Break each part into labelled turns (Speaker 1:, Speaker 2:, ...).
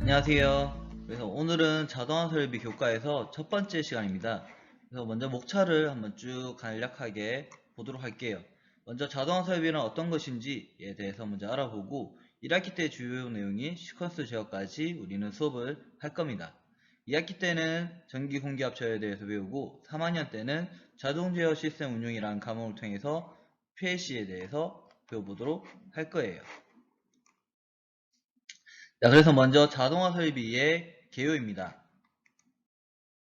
Speaker 1: 안녕하세요. 그래서 오늘은 자동화 설비 교과에서 첫 번째 시간입니다. 그래서 먼저 목차를 한번 쭉 간략하게 보도록 할게요. 먼저 자동화 설비는 어떤 것인지에 대해서 먼저 알아보고 1학기 때 주요 내용인 시퀀스 제어까지 우리는 수업을 할 겁니다. 2학기 때는 전기 공기압처에 대해서 배우고 3학년 때는 자동 제어 시스템 운용이라는 과목을 통해서 PLC에 대해서 배워보도록 할 거예요. 자, 그래서 먼저 자동화 설비의 개요입니다.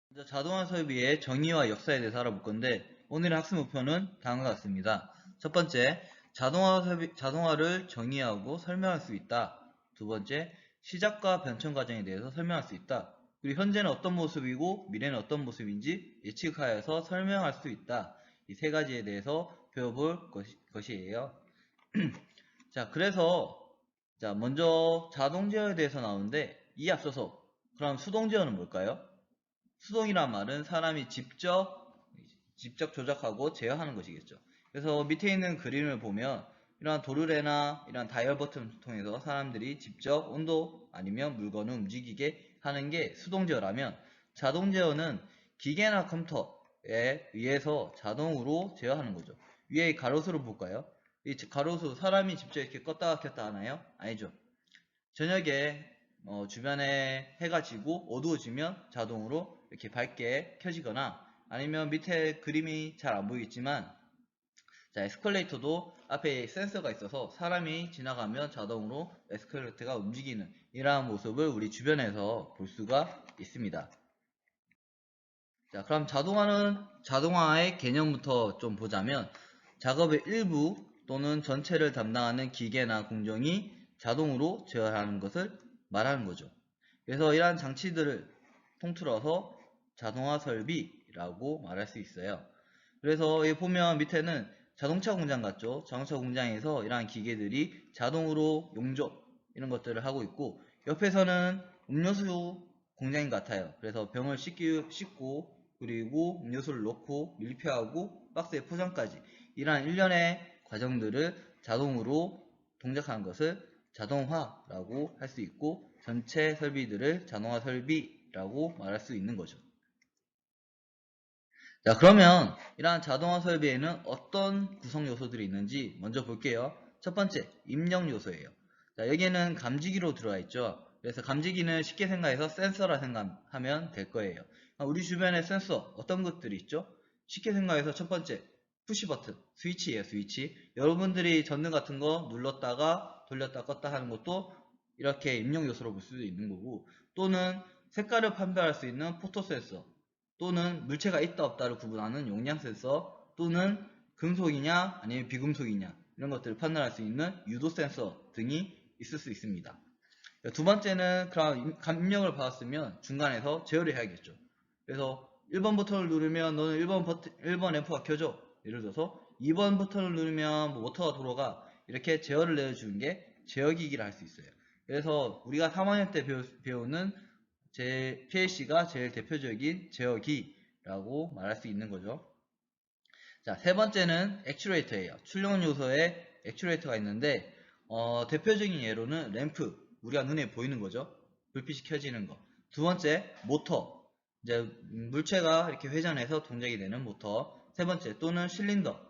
Speaker 1: 먼저 자동화 설비의 정의와 역사에 대해서 알아볼 건데 오늘의 학습 목표는 다음과 같습니다. 첫 번째, 자동화를 정의하고 설명할 수 있다. 두 번째, 시작과 변천 과정에 대해서 설명할 수 있다. 그리고 현재는 어떤 모습이고 미래는 어떤 모습인지 예측하여서 설명할 수 있다. 이 세 가지에 대해서 배워볼 것이에요. 자, 그래서 먼저 자동 제어에 대해서 나오는데 이 앞서서 그럼 수동 제어는 뭘까요? 수동이란 말은 사람이 직접 조작하고 제어하는 것이겠죠. 그래서 밑에 있는 그림을 보면 이러한 도르래나 이러한 다이얼 버튼을 통해서 사람들이 직접 온도 아니면 물건을 움직이게 하는 게 수동 제어라면 자동 제어는 기계나 컴퓨터에 의해서 자동으로 제어하는 거죠. 위에 가로수를 볼까요? 이 가로수 사람이 직접 이렇게 껐다 켰다 하나요? 아니죠. 저녁에 주변에 해가 지고 어두워지면 자동으로 이렇게 밝게 켜지거나 아니면 밑에 그림이 잘 안 보이겠지만 자, 에스컬레이터도 앞에 센서가 있어서 사람이 지나가면 자동으로 에스컬레이터가 움직이는 이러한 모습을 우리 주변에서 볼 수가 있습니다. 자, 그럼 자동화의 개념부터 좀 보자면 작업의 일부 또는 전체를 담당하는 기계나 공정이 자동으로 제어하는 것을 말하는 거죠. 그래서 이러한 장치들을 통틀어서 자동화 설비라고 말할 수 있어요. 그래서 여기 보면 밑에는 자동차 공장 같죠. 자동차 공장에서 이러한 기계들이 자동으로 용접 이런 것들을 하고 있고 옆에서는 음료수 공장인 것 같아요. 그래서 병을 씻고 그리고 음료수를 넣고 밀폐하고 박스에 포장까지 이러한 일련의 과정들을 자동으로 동작하는 것을 자동화라고 할 수 있고 전체 설비들을 자동화 설비라고 말할 수 있는 거죠. 자, 그러면 이러한 자동화 설비에는 어떤 구성 요소들이 있는지 먼저 볼게요. 첫 번째, 입력 요소예요. 자, 여기에는 감지기로 들어가 있죠. 그래서 감지기는 쉽게 생각해서 센서라 생각하면 될 거예요. 우리 주변에 센서 어떤 것들이 있죠? 쉽게 생각해서 첫 번째, 푸시 버튼, 스위치예요, 스위치. 여러분들이 전등 같은 거 눌렀다가 돌렸다 껐다 하는 것도 이렇게 입력 요소로 볼 수도 있는 거고, 또는 색깔을 판별할 수 있는 포토 센서, 또는 물체가 있다 없다를 구분하는 용량 센서, 또는 금속이냐 아니면 비금속이냐 이런 것들을 판단할 수 있는 유도 센서 등이 있을 수 있습니다. 두 번째는 그럼 입력을 받았으면 중간에서 제어를 해야겠죠. 그래서 1번 버튼을 누르면 너는 1번 앰프가 켜져. 예를 들어서 2번 버튼을 누르면 모터가 돌아가. 이렇게 제어를 내려주는 게 제어기기를 할 수 있어요. 그래서 우리가 3학년 때 배우는 PLC가 제일 대표적인 제어기라고 말할 수 있는 거죠. 자, 세 번째는 액추레이터예요. 출력 요소에 액추레이터가 있는데 대표적인 예로는 램프, 우리가 눈에 보이는 거죠. 불빛이 켜지는 거. 두 번째, 모터. 이제 물체가 이렇게 회전해서 동작이 되는 모터. 세 번째, 또는 실린더.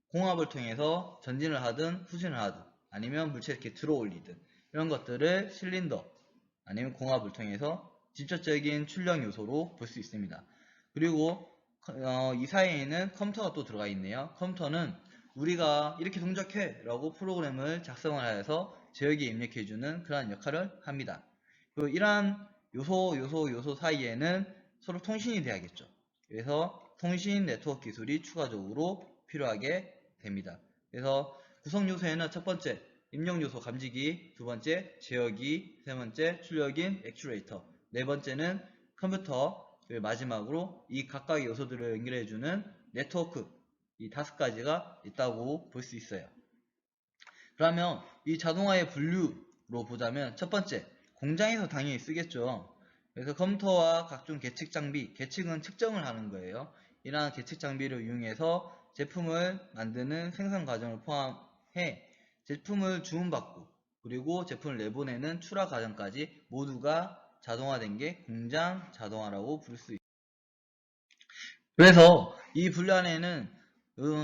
Speaker 1: 공압을 통해서 전진을 하든 후진을 하든 아니면 물체 이렇게 들어 올리든 이런 것들을 실린더 아니면 공압을 통해서 직접적인 출력 요소로 볼 수 있습니다. 그리고 이 사이에는 컴퓨터가 또 들어가 있네요. 컴퓨터는 우리가 이렇게 동작해 라고 프로그램을 작성을 하여서 제어기에 입력해주는 그런 역할을 합니다. 그리고 이러한 요소 사이에는 서로 통신이 돼야겠죠. 그래서 통신 네트워크 기술이 추가적으로 필요하게 됩니다. 그래서 구성 요소에는 첫 번째 입력 요소 감지기, 두 번째 제어기, 세 번째 출력인 액추레이터, 네 번째는 컴퓨터, 그리고 마지막으로 이 각각의 요소들을 연결해주는 네트워크, 이 다섯 가지가 있다고 볼 수 있어요. 그러면 이 자동화의 분류로 보자면 첫 번째, 공장에서 당연히 쓰겠죠. 그래서 컴퓨터와 각종 계측 장비, 계측은 측정을 하는 거예요. 이러한 계측 장비를 이용해서 제품을 만드는 생산 과정을 포함해 제품을 주문받고 그리고 제품을 내보내는 출하 과정까지 모두가 자동화된 게 공장 자동화라고 부를 수 있습니다. 그래서 이 분류 안에는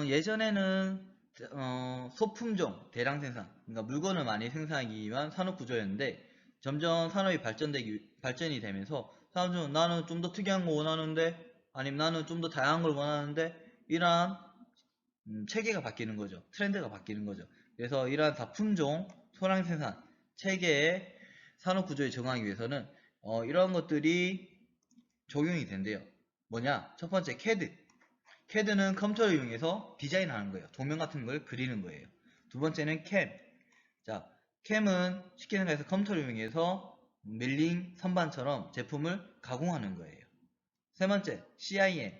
Speaker 1: 예전에는 소품종 대량 생산, 그러니까 물건을 많이 생산하기 위한 산업 구조였는데 점점 산업이 발전이 되면서 사람들은 나는 좀 더 특이한 거 원하는데 아니면 나는 좀 더 다양한 걸 원하는데 이러한 체계가 바뀌는 거죠. 트렌드가 바뀌는 거죠. 그래서 이러한 다품종 소량 생산 체계의 산업 구조에 적응하기 위해서는 이러한 것들이 적용이 된대요. 뭐냐? 첫 번째 CAD. CAD는 컴퓨터를 이용해서 디자인하는 거예요. 도면 같은 걸 그리는 거예요. 두 번째는 CAM. 자, CAM은 쉽게 생각해서 컴퓨터를 이용해서 밀링 선반처럼 제품을 가공하는 거예요. 세 번째, CIM.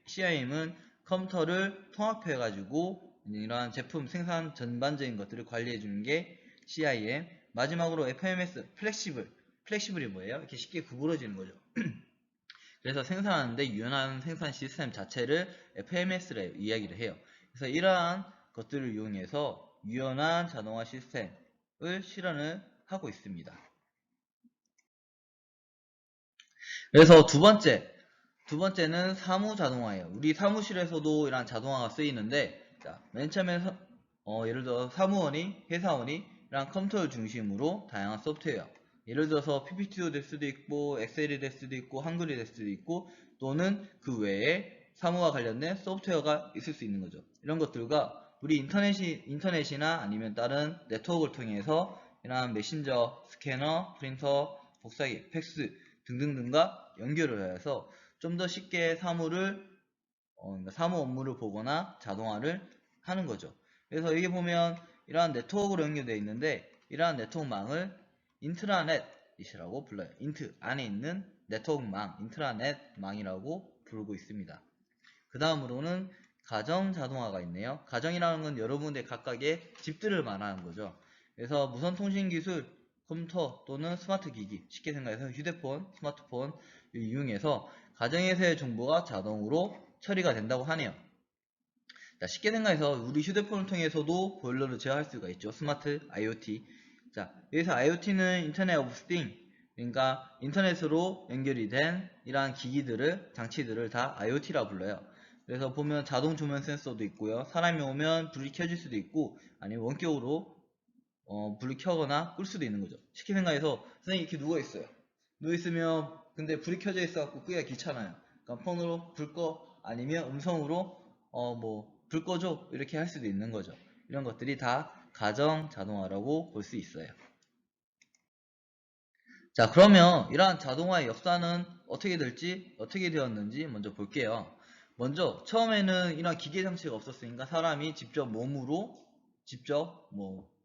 Speaker 1: CIM은 컴퓨터를 통합해가지고 이러한 제품 생산 전반적인 것들을 관리해주는 게 CIM. 마지막으로 FMS, 플렉시블이 뭐예요? 이렇게 쉽게 구부러지는 거죠. 그래서 생산하는데 유연한 생산 시스템 자체를 FMS로 이야기를 해요. 그래서 이러한 것들을 이용해서 유연한 자동화 시스템을 실현을 하고 있습니다. 그래서 두 번째는 사무 자동화예요. 우리 사무실에서도 이러한 자동화가 쓰이는데, 자, 맨 처음에 예를 들어 사무원이, 회사원이 이러한 컴퓨터를 중심으로 다양한 소프트웨어, 예를 들어서 PPT도 될 수도 있고, 엑셀이 될 수도 있고, 한글이 될 수도 있고, 또는 그 외에 사무와 관련된 소프트웨어가 있을 수 있는 거죠. 이런 것들과 우리 인터넷이나 아니면 다른 네트워크를 통해서 이러한 메신저, 스캐너, 프린터, 복사기, 팩스 등등등과 연결을 해서 좀 더 쉽게 그러니까 사무 업무를 보거나 자동화를 하는 거죠. 그래서 여기 보면 이러한 네트워크로 연결되어 있는데 이러한 네트워크망을 인트라넷이라고 불러요. 인트 안에 있는 네트워크망, 인트라넷망이라고 부르고 있습니다. 그 다음으로는 가정 자동화가 있네요. 가정이라는 건 여러분들 각각의 집들을 말하는 거죠. 그래서 무선 통신 기술, 컴퓨터 또는 스마트 기기, 쉽게 생각해서 휴대폰, 스마트폰 이용해서 가정에서의 정보가 자동으로 처리가 된다고 하네요. 자, 쉽게 생각해서 우리 휴대폰을 통해서도 보일러를 제어할 수가 있죠. 스마트 IoT. 자, 여기서 IoT는 인터넷 오브 스팅, 그러니까 인터넷으로 연결이 된 이러한 기기들을, 장치들을 다 IoT라 불러요. 그래서 보면 자동 조명 센서도 있고요. 사람이 오면 불이 켜질 수도 있고 아니면 원격으로 불을 켜거나 끌 수도 있는 거죠. 쉽게 생각해서 선생님이 이렇게 누워있어요. 누워있으면 근데 불이 켜져 있어갖고 끄기가 귀찮아요. 그러니까 폰으로 불 꺼 아니면 음성으로 불 꺼줘 이렇게 할 수도 있는 거죠. 이런 것들이 다 가정 자동화라고 볼 수 있어요. 자, 그러면 이러한 자동화의 역사는 어떻게 되었는지 먼저 볼게요. 먼저 처음에는 이런 기계 장치가 없었으니까 사람이 직접 몸으로 직접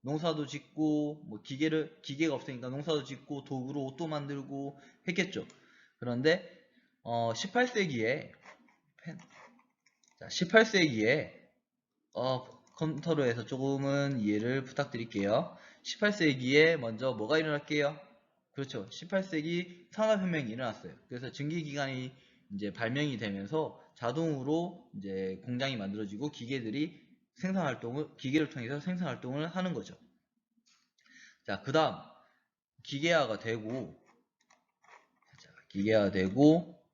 Speaker 1: 농사도 짓고 기계가 없으니까 농사도 짓고 도구로 옷도 만들고 했겠죠. 그런데 18세기에 18세기에 컴퓨터로 해서 조금은 이해를 부탁드릴게요. 18세기에 먼저 뭐가 일어날게요? 그렇죠. 18세기 산업혁명이 일어났어요. 그래서 증기기관이 이제 발명이 되면서 자동으로 이제 공장이 만들어지고 기계를 통해서 생산활동을 하는 거죠. 자, 그 다음 기계화가 되고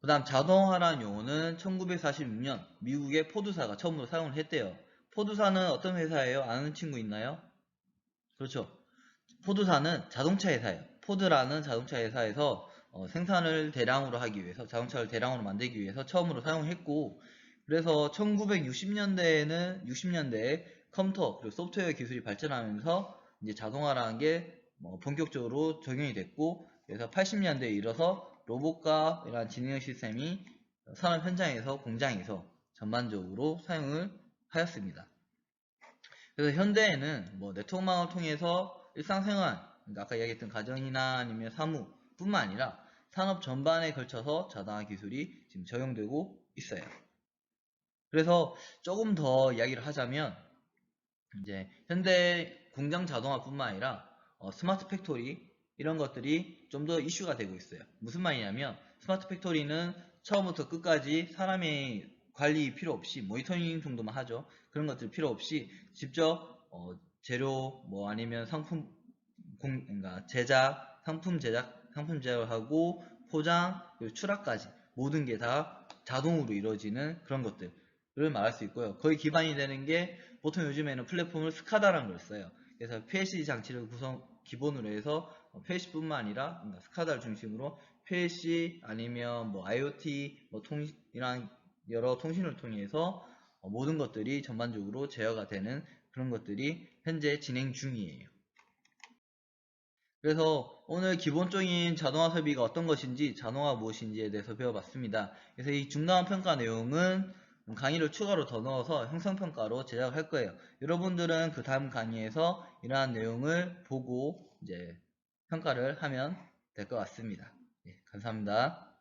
Speaker 1: 그 다음 자동화라는 용어는 1946년 미국의 포드사가 처음으로 사용을 했대요. 포드사는 어떤 회사예요? 아는 친구 있나요? 그렇죠. 포드사는 자동차 회사예요. 포드라는 자동차 회사에서 생산을 대량으로 하기 위해서, 자동차를 대량으로 만들기 위해서 처음으로 사용했고, 그래서 1960년대에 컴퓨터 그리고 소프트웨어 기술이 발전하면서 이제 자동화라는 게 본격적으로 적용이 됐고, 그래서 80년대에 이뤄서 로봇과 이러한 지능 시스템이 산업 현장에서, 공장에서 전반적으로 사용을 하였습니다. 그래서 현대에는 네트워크망을 통해서 일상생활, 그러니까 아까 이야기했던 가정이나 아니면 사무 뿐만 아니라 산업 전반에 걸쳐서 자동화 기술이 지금 적용되고 있어요. 그래서 조금 더 이야기를 하자면 이제 현대 공장 자동화뿐만 아니라 스마트 팩토리 이런 것들이 좀 더 이슈가 되고 있어요. 무슨 말이냐면 스마트 팩토리는 처음부터 끝까지 사람의 관리 필요 없이 모니터링 정도만 하죠. 그런 것들 필요 없이 직접 재료 아니면 상품 그러니까 제작, 상품 제작을 하고 포장, 그리고 출하까지 모든 게 다 자동으로 이루어지는 그런 것들을 말할 수 있고요. 거의 기반이 되는 게 보통 요즘에는 플랫폼을 스카다라는 걸 써요. 그래서 PLC 장치를 기본으로 해서 PLC뿐만 아니라 스카다를 중심으로 PLC 아니면 뭐 IoT 이런 여러 통신을 통해서 모든 것들이 전반적으로 제어가 되는 그런 것들이 현재 진행 중이에요. 그래서 오늘 기본적인 자동화 설비가 어떤 것인지, 자동화 무엇인지에 대해서 배워봤습니다. 그래서 이 중간화 평가 내용은 강의를 추가로 더 넣어서 형성평가로 제작을 할 거예요. 여러분들은 그 다음 강의에서 이러한 내용을 보고 이제 평가를 하면 될 것 같습니다. 예, 감사합니다.